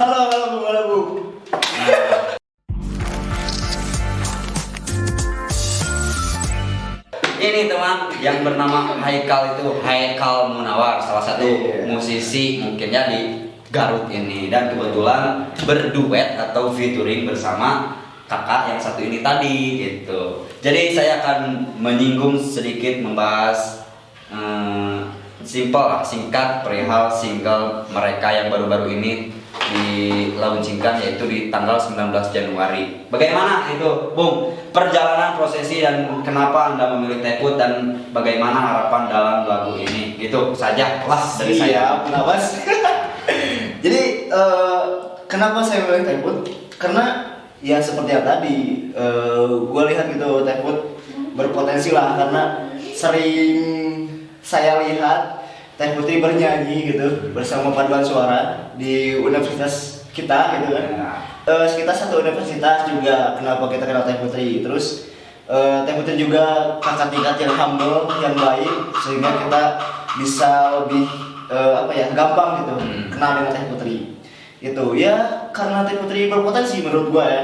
Halo Bu. Ini teman yang bernama Haikal itu Haikal Munawar, salah satu musisi mungkinnya di Garut ini, dan kebetulan berduet atau featuring bersama kakak yang satu ini tadi gitu. Jadi saya akan menyinggung sedikit membahas simpel lah, singkat perihal single mereka yang baru-baru ini dilaunchingkan, yaitu di tanggal 19 Januari. Bagaimana itu, Bung? Perjalanan prosesi dan kenapa Anda memilih Teput dan bagaimana harapan dalam lagu ini? Itu saja lah dari saya. Mas. Jadi kenapa saya memilih Teput? Karena ya seperti yang tadi gue lihat gitu, Teput berpotensi lah, karena sering saya lihat Teh Putri bernyanyi gitu bersama paduan suara di universitas kita gitu kan. Kita satu universitas juga. Kenapa kita kenal Teh Putri? Terus Teh Putri juga kakak tingkat yang humble, yang baik, sehingga kita bisa lebih gampang gitu kenal dengan Teh Putri. Itu ya karena Teh Putri berpotensi menurut gua ya.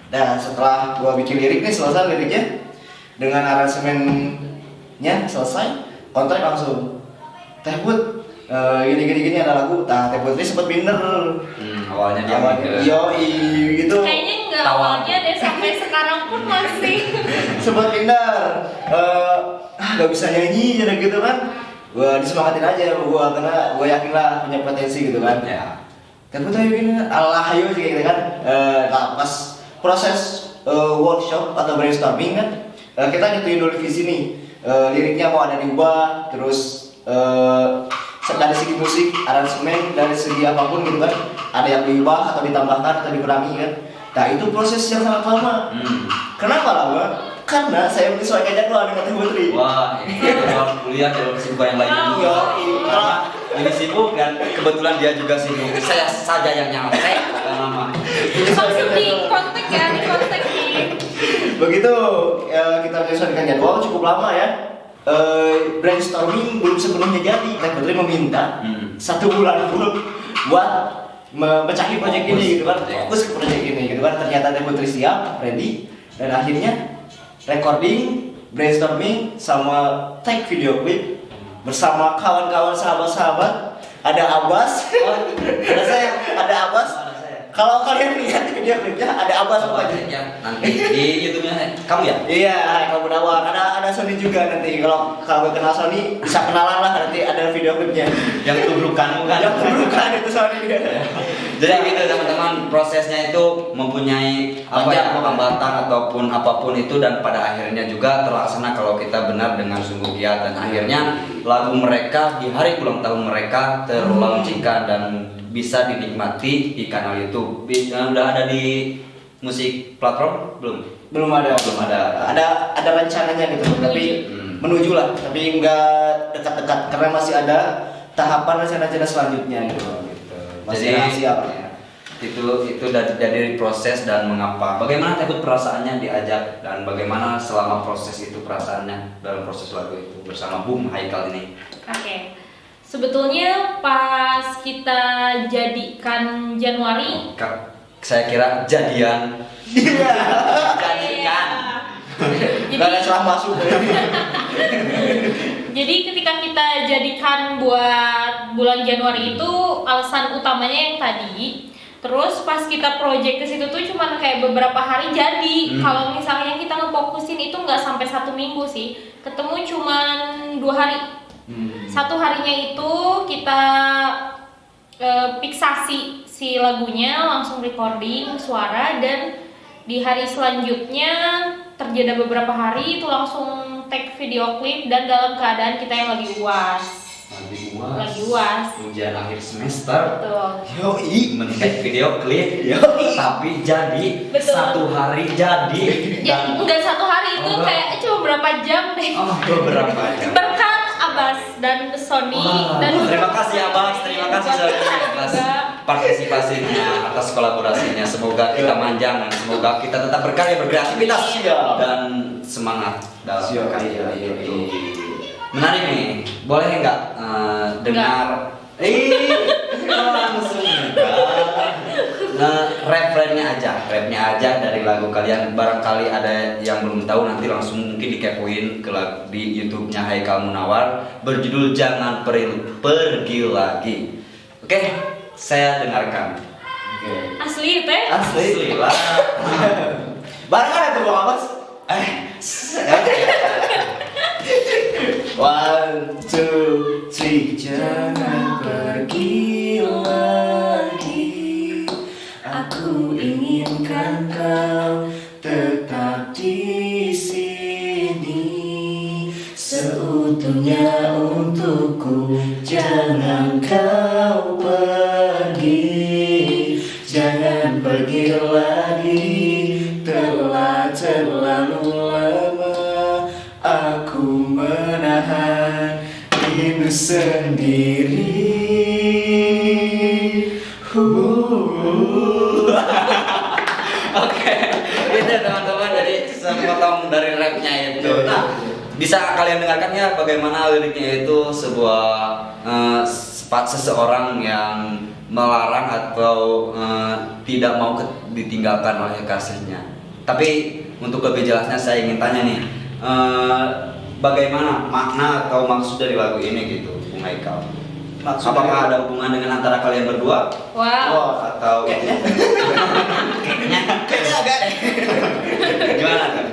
Nah setelah gua bikin lirik nih, selesai liriknya dengan aransemennya selesai, kontrak langsung. Teh Put, gini ada lagu. Nah, Teh Putri sempat minder. Awalnya dia itu kayaknya nggak awalnya deh, sampai sekarang pun masih sempat minder. Gak bisa nyanyi gitu kan. Gua disemangatin aja sama gua, karena gua yakin lah punya potensi gitu kan. Ya. Teh Put ayo gini, Allah ayo gitu kan. Nah, pas proses workshop atau brainstorming kan, kita nyatuin dulu visi nih. Liriknya mau ada diubah, terus dari segi musik, aransemen, dari segi apapun gitu kan, ada yang diubah atau ditambahkan atau dikurangi kan. Nah itu proses yang sangat lama. Kenapa lama? Karena saya menyesuaikan jadwal dengan Teh Putri. Wah, ini orang kuliah kalau kesibukan yang lainnya. Karena ini sibuk dan kebetulan dia juga sibuk. Saya saja yang nyantai lama. langsung di kontak nih. Begitu kita menyesuaikan jadwal cukup lama ya. Brainstorming belum sepenuhnya jadi. Teh Putri meminta 1 bulan full buat memecahi proyek ini gitu kan, fokus ke proyek ini gitu kan. Ternyata Teh Putri siap, ready, dan akhirnya recording, brainstorming, sama take video clip bersama kawan-kawan sahabat-sahabat. Ada Abbas, ada Abbas. Kalau kalian lihat video klipnya ada Abbas pokoknya. Nanti di YouTube-nya kamu ya? Iya, kalau Munawar. Ada Sony juga nanti. Kalau kenal Sony bisa kenalan lah, nanti ada video klipnya. Yang tubrukan bukan? Yang tubrukan itu Sony. Jadi gitu teman-teman, prosesnya itu mempunyai hambatan ataupun apapun itu, dan pada akhirnya juga terlaksana kalau kita benar dengan sungguh giat, dan akhirnya lagu mereka di hari ulang tahun mereka terlaunchingkan dan bisa dinikmati di kanal YouTube. Udah ada di musik platform belum? Belum ada. Ada rencananya gitu, tapi menuju lah, tapi nggak dekat-dekat karena masih ada tahapan rencana selanjutnya gitu. Masih rahasia ya. Itu dari proses dan mengapa. Bagaimana takut perasaannya diajak, dan bagaimana selama proses itu perasaannya dalam proses lagu itu bersama Bung Haikal ini? Oke. Sebetulnya pas kita jadikan Januari, saya kira jadian. Iya. Jadikan. Gak ada celah masuk. Jadi ketika kita jadikan buat bulan Januari itu, alasan utamanya yang tadi. Terus pas kita project ke situ tuh cuma kayak beberapa hari jadi. Kalau misalnya kita ngefokusin itu nggak sampai 1 minggu sih. Ketemu cuman 2 hari. 1 harinya itu kita fiksasi si lagunya, langsung recording suara, dan di hari selanjutnya terjadi beberapa hari itu langsung take video klip, dan dalam keadaan kita yang lagi UAS. Lagi UAS. Ujian akhir semester. Betul. Yoi, men-take video klip. Tapi jadi. Betul. 1 hari jadi. Ya, enggak 1 hari itu kayak cuma berapa jam deh. Beberapa jam. Berkat Abbas dan Sony dan terima kasih Abbas, terima kasih atas partisipasinya, atas kolaborasinya. Semoga kita manjang dan semoga kita tetap berkarya, berkreativitas dan semangat dalam berkarya. Menarik nih, boleh nggak dengar? Langsung enggak. rapnya aja dari lagu kalian. Barangkali ada yang belum tahu, nanti langsung mungkin dikepoin di YouTube-nya Haikal Munawar berjudul Jangan Pergi Lagi. Oke, saya dengarkan. Asli teh. Asli. lah. Barengan itu Bang Abbas. One, two, three. Jangan pergi lagi. Aku inginkan kau tetap di sini seutuhnya untukku. Jangan kau pergi, jangan pergi lagi. Telah terlalu lama aku menahan rindu sendiri. Oke, itu teman-teman dari sepotong dari rapnya itu. Nah, bisa kalian dengarkan ya bagaimana liriknya itu sebuah seseorang yang melarang atau tidak mau ditinggalkan oleh kasihnya. Tapi untuk lebih jelasnya saya ingin tanya nih, bagaimana makna atau maksud dari lagu ini gitu, Bung Haikal? Apakah ada hubungan dengan antara kalian berdua? Wow. Atau Kayaknya agak deh. gimana kan?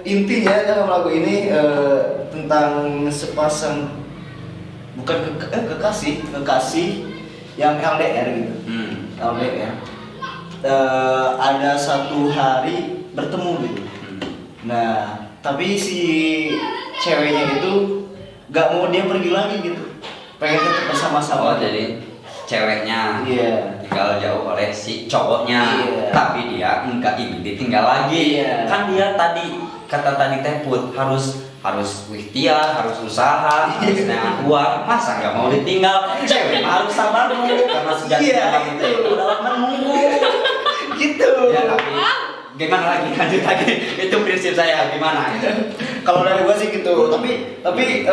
Intinya dalam lagu ini tentang sepasang kekasih yang LDR gitu. LDR. Ada satu hari bertemu gitu. Nah, tapi si ceweknya itu gak mau dia pergi lagi gitu. Pengen tetap bersama-sama. Oh, jadi ceweknya tinggal jauh oleh si cowoknya, tapi dia enggak ingin ditinggal lagi. Kan dia kata tadi Teput harus ikhtiar, harus usaha, harus dengan uang, masa nggak mau ditinggal? Cewek harus sabar dulu karena sejatinya itu adalah menunggu. Gitu. Ya, tapi gimana lagi lanjut lagi? Itu prinsip saya gimana? Kalau dari gua sih gitu. Tapi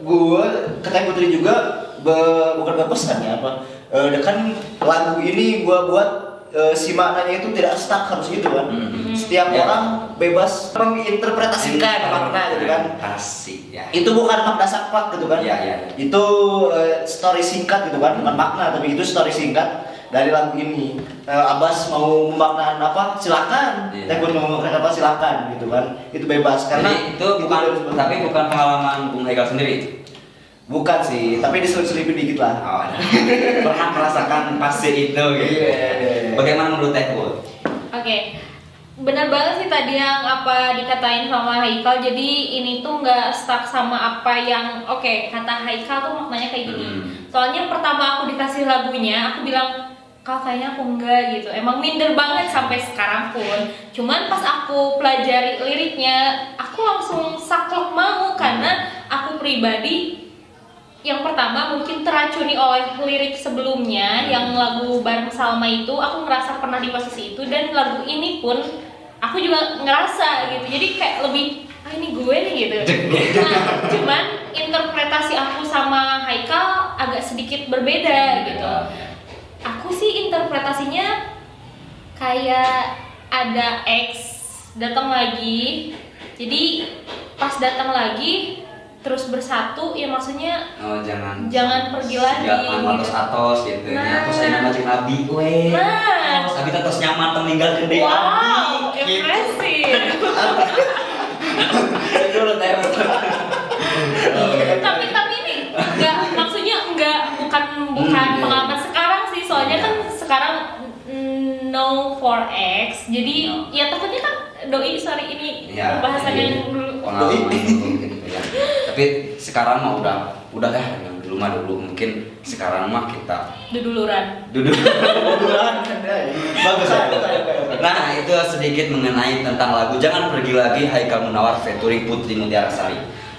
gua kata Putri juga bukan berpesan ya apa. Kan lagu ini gua buat si maknanya itu tidak stuck harus gitu kan. Setiap orang bebas menginterpretasikan makna gitu kan. Asik ya. Itu bukan makna saklek gitu kan. Iya. Itu story singkat gitu kan, bukan makna tapi itu story singkat dari lagu ini. Abbas mau memaknakan apa? Silakan. Tekun mau memaknakan apa? Silakan gitu kan. Itu bebas karena jadi itu bukan, tapi bukan pengalaman Bung Haikal sendiri. Bukan sih, tapi diselip-selipin dikit lah. Oh, pernah merasakan fase itu gitu. Iya. Bagaimana menurut Tekun? Oke, benar banget sih tadi yang apa dikatain sama Haikal. Jadi ini tuh nggak stuck sama apa yang kata Haikal tuh maknanya kayak gini. Soalnya pertama aku dikasih lagunya, aku bilang kayaknya aku enggak gitu. Emang minder banget sampai sekarang pun. Cuman pas aku pelajari liriknya, aku langsung saklek mau karena aku pribadi yang pertama mungkin teracuni oleh lirik sebelumnya yang lagu bareng Salma itu. Aku ngerasa pernah di posisi itu, dan lagu ini pun aku juga ngerasa gitu. Jadi kayak lebih ini gue nih gitu. Nah, cuman interpretasi aku sama Haikal agak sedikit berbeda gitu. Aku sih interpretasinya kayak ada X datang lagi. Jadi pas datang lagi terus bersatu ya, maksudnya jangan pergi lagi atos gitu ya. Terus saya macam Abi we. Nah, Abi terus nyaman meninggal gede. wow, impresif. Dulu Tapi ini bukan pengalaman sekarang sih, soalnya kan sekarang no for X. Jadi ya takutnya kan doi ini pembahasan yang dulu. Pengalaman gitu ya. Tapi sekarang mah udah dah, yang dulu mungkin sekarang mah kita Duduluran. Bagus ya. Nah, itu sedikit mengenai tentang lagu Jangan Pergi Lagi Haikal Munawar featuring Putri Mutiara Sari.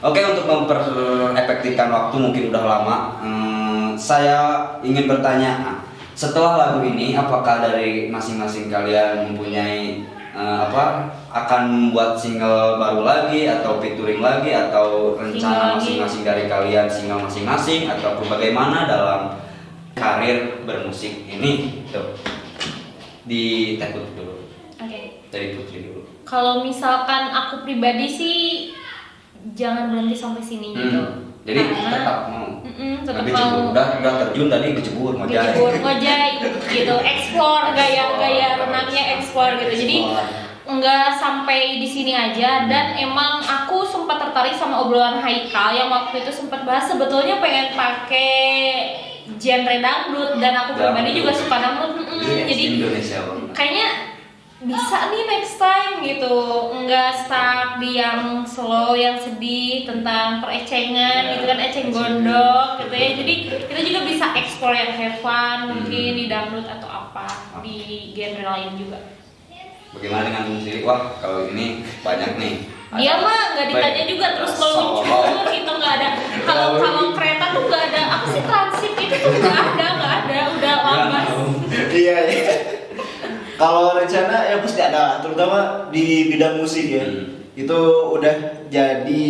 Oke, untuk memperefektifkan waktu mungkin udah lama, saya ingin bertanya, setelah lagu ini apakah dari masing-masing kalian mempunyai akan membuat single baru lagi atau featuring lagi, atau rencana masing-masing dari kalian single masing-masing, ataupun bagaimana dalam karir bermusik ini? Tuh. di Teh Putri dulu. Oke. Dari Putri dulu. Kalau misalkan aku pribadi sih jangan berhenti sampai sini gitu. Jadi Karena tetap mau. tetap Lebih mau cebur. Udah terjun tadi kecebur ngojek. kecebur ngojek gitu, explore gaya renangnya explore gitu. Jadi nggak sampai di sini aja, dan emang aku sempat tertarik sama obrolan Haikal yang waktu itu sempat bahas sebetulnya pengen pakai genre dangdut, dan aku pribadi juga suka dangdut. Jadi Indonesia banget. kayaknya bisa nih next time gitu, nggak stuck di yang slow, yang sedih tentang perecengan gitu kan, eceng gondok gitu ya. Jadi kita juga bisa explore yang have fun mungkin di dangdut atau apa di genre lain juga. Bagaimana dengan Bung Siri? Wah, kalau ini banyak nih. Dia mah nggak ditanya juga terus meluncur gitu, nggak ada. Kalau kereta tuh nggak ada, apa sih transit itu tuh nggak ada, udah lambat. Iya. Kalau rencana ya pasti ada, terutama di bidang musik ya. Itu udah jadi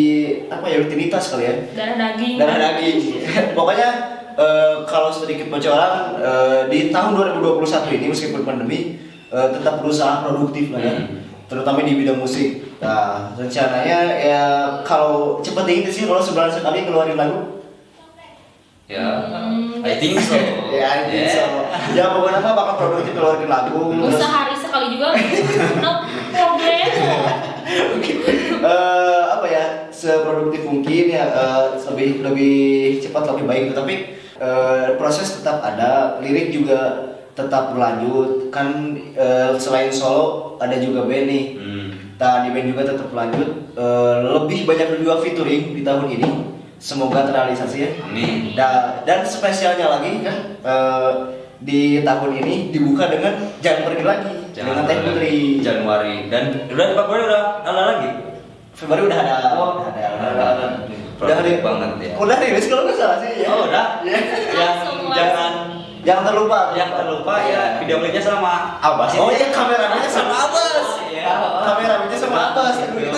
apa ya, rutinitas kali ya. Darah daging. Pokoknya kalau sedikit bocoran, di tahun 2021 ini meskipun pandemi tetap berusaha produktif lah ya. Terutama di bidang musik. Nah, rencananya ya kalau cepet itu sih kalau sebulan sekali keluarin lagu. Ya, I think so. Ya, I think so. Ya pokoknya apa bakal produktif keluarin lagu. Sehari sekali juga, no problem. Apa ya, seproduktif mungkin ya, lebih cepat lebih baik, tapi proses tetap ada, lirik juga tetap berlanjut kan. Selain solo ada juga band nih. Nah, di band juga tetap lanjut, lebih banyak juga featuring di tahun ini. Semoga terrealisasi ya. Amin. Dan spesialnya lagi kan, di tahun ini dibuka dengan Jangan Pergi Lagi dengan Teh Putri. Januari dan udah Februari udah ada lagi. Februari udah ada. Udah Produktif banget ya. Udah rilis kalau nggak salah sih. Ya. Oh, udah. Ya. Jangan terlupa. yang terlupa ya, video klipnya sama Abbas. Oh iya, kameranya sama Abbas. Iya. Kameranya sama Abbas.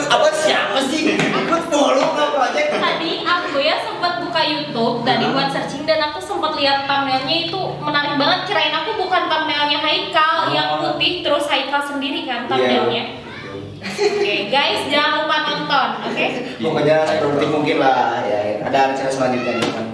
Abbas siapa sih? Ikut mulu nggak project. Tadi aku ya sempat buka YouTube tadi buat searching, dan aku sempat lihat thumbnailnya itu menarik banget. Kirain aku bukan thumbnailnya Haikal yang putih terus Haikal sendiri kan thumbnailnya. Oke, guys, jangan lupa nonton, oke? Pokoknya produktif mungkin lah ya. Ada rencana selanjutnya nih kan.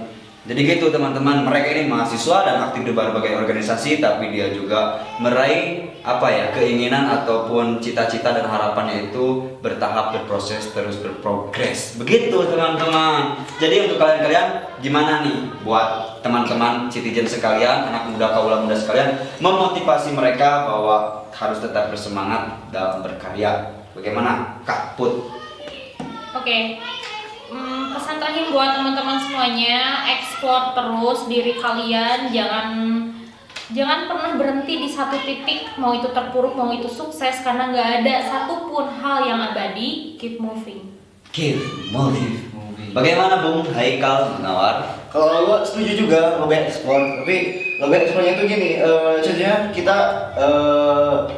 Jadi gitu teman-teman, mereka ini mahasiswa dan aktif di berbagai organisasi, tapi dia juga meraih apa ya, keinginan ataupun cita-cita dan harapannya itu bertahap, berproses, terus berprogres. Begitu teman-teman. Jadi untuk kalian-kalian gimana nih buat teman-teman citizen sekalian, anak muda, kaula muda sekalian, memotivasi mereka bahwa harus tetap bersemangat dalam berkarya. Bagaimana Kak Put? Oke. Pesan terakhir buat teman-teman semuanya, eksplor terus diri kalian, jangan pernah berhenti di satu titik, mau itu terpuruk mau itu sukses, karena nggak ada satupun hal yang abadi. Keep moving. Keep moving. Bagaimana Bung Haikal Munawar? Kalau gua setuju juga lebih eksplor, tapi lebih eksplornya itu gini, contohnya kita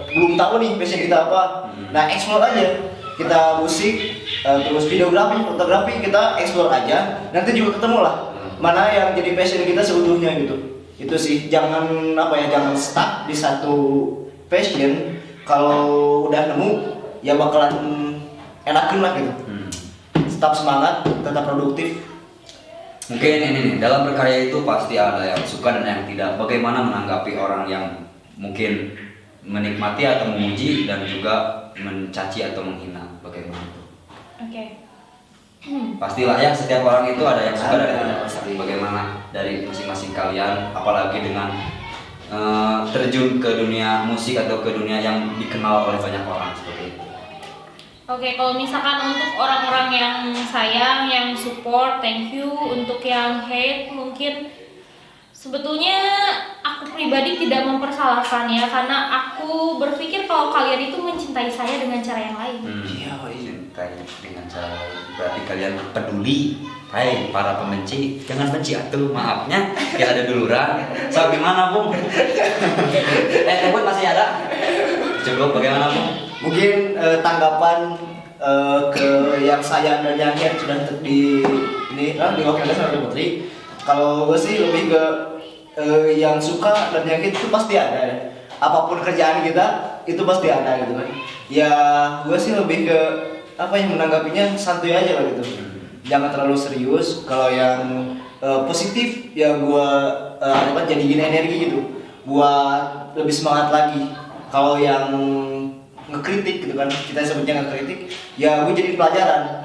belum tahu nih passion kita apa. Nah, eksplor aja. Kita musik, terus videografi, fotografi, kita explore aja. Nanti juga ketemu lah mana yang jadi passion kita seutuhnya gitu. Itu sih, jangan jangan stuck di satu passion. Kalau udah nemu, ya bakalan enakin lah gitu. Tetap semangat, tetap produktif. Mungkin ini nih, dalam berkarya itu pasti ada yang suka dan yang tidak. Bagaimana menanggapi orang yang mungkin menikmati atau memuji dan juga mencaci atau menghina? Bagaimana itu? Oke. Pastilah ya, setiap orang itu ada yang suka dan yang tidak. Bagaimana dari masing-masing kalian, apalagi dengan terjun ke dunia musik atau ke dunia yang dikenal oleh banyak orang seperti itu. Oke, kalau misalkan untuk orang-orang yang sayang, yang support, thank you. Untuk yang hate, mungkin sebetulnya aku pribadi tidak mempersalahkan ya, karena aku berpikir kalau kalian itu mencintai saya dengan cara yang lain. Iya, cintai dengan cara lain. Berarti kalian peduli. Hai para pembenci, jangan benci atuh, maafnya kita ada duluran. So gimana Bung? Tebut masih ada? Cukup, bagaimana Bung? Mungkin tanggapan ke yang sayang dan yang hate sudah di diwakilkan sama Putri. Kalau gue sih lebih ke yang suka dan yang hate itu pasti ada ya. apapun kerjaan kita itu pasti ada gitu kan. Ya gue sih lebih ke apa yang menanggapinya santuy aja lah gitu. Jangan terlalu serius. Kalau yang positif ya gue jadiin energi gitu buat lebih semangat lagi. Kalau yang ngekritik gitu kan, kita sebutnya ngekritik, ya gue jadi pelajaran.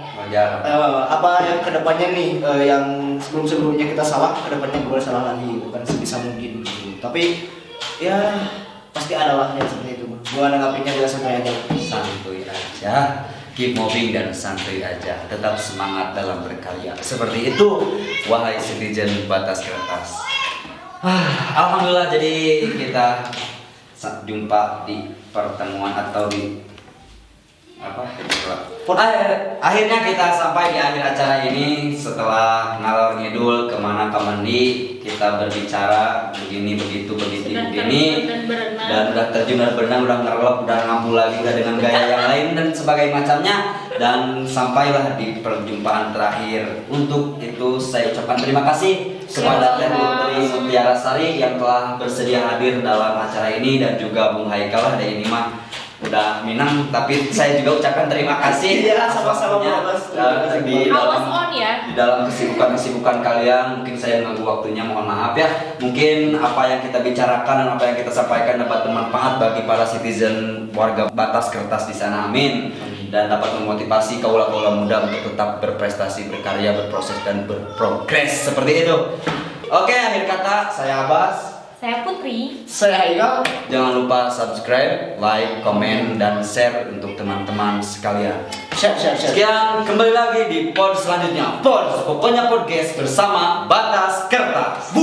Apa yang kedepannya nih yang sebelumnya kita salah, kedepannya gue salah lagi gitu kan, sebisa mungkin gitu. Tapi ya pasti ada lah yang seperti itu. Gue nanggapinya biasa aja. Santuy aja, keep moving dan santuy aja, tetap semangat dalam berkarya. Seperti itu, wahai citizen batas kertas. Alhamdulillah, jadi kita jumpa di pertemuan atau di akhirnya kita sampai di akhir acara ini. Setelah ngalor ngidul kemana kemandi, kita berbicara begini begitu begini dan udah terjun dan berenang, udah ngerelok, udah ngampu lagi, udah dengan gaya yang lain dan sebagainya macamnya, dan sampailah di perjumpaan terakhir. Untuk itu saya ucapkan terima kasih kepada Teh Putri Mutiara Sari yang telah bersedia hadir dalam acara ini, dan juga Bung Haikal. Ada ini mah udah minang, tapi saya juga ucapkan terima kasih. Iya, sama-sama di dalam kesibukan kalian. Mungkin saya mengganggu waktunya, mohon maaf ya. Mungkin apa yang kita bicarakan dan apa yang kita sampaikan dapat bermanfaat bagi para citizen warga batas kertas di sana, amin. Dan dapat memotivasi kaula-kaula muda untuk tetap berprestasi, berkarya, berproses dan berprogres seperti itu. Oke, akhir kata saya Abbas. Saya Putri. Saya Haikal. Jangan lupa subscribe, like, komen, dan share untuk teman-teman sekalian. Share. Sekian, kembali lagi di pod selanjutnya. Pod, pokoknya podcast bersama Batas Kertas.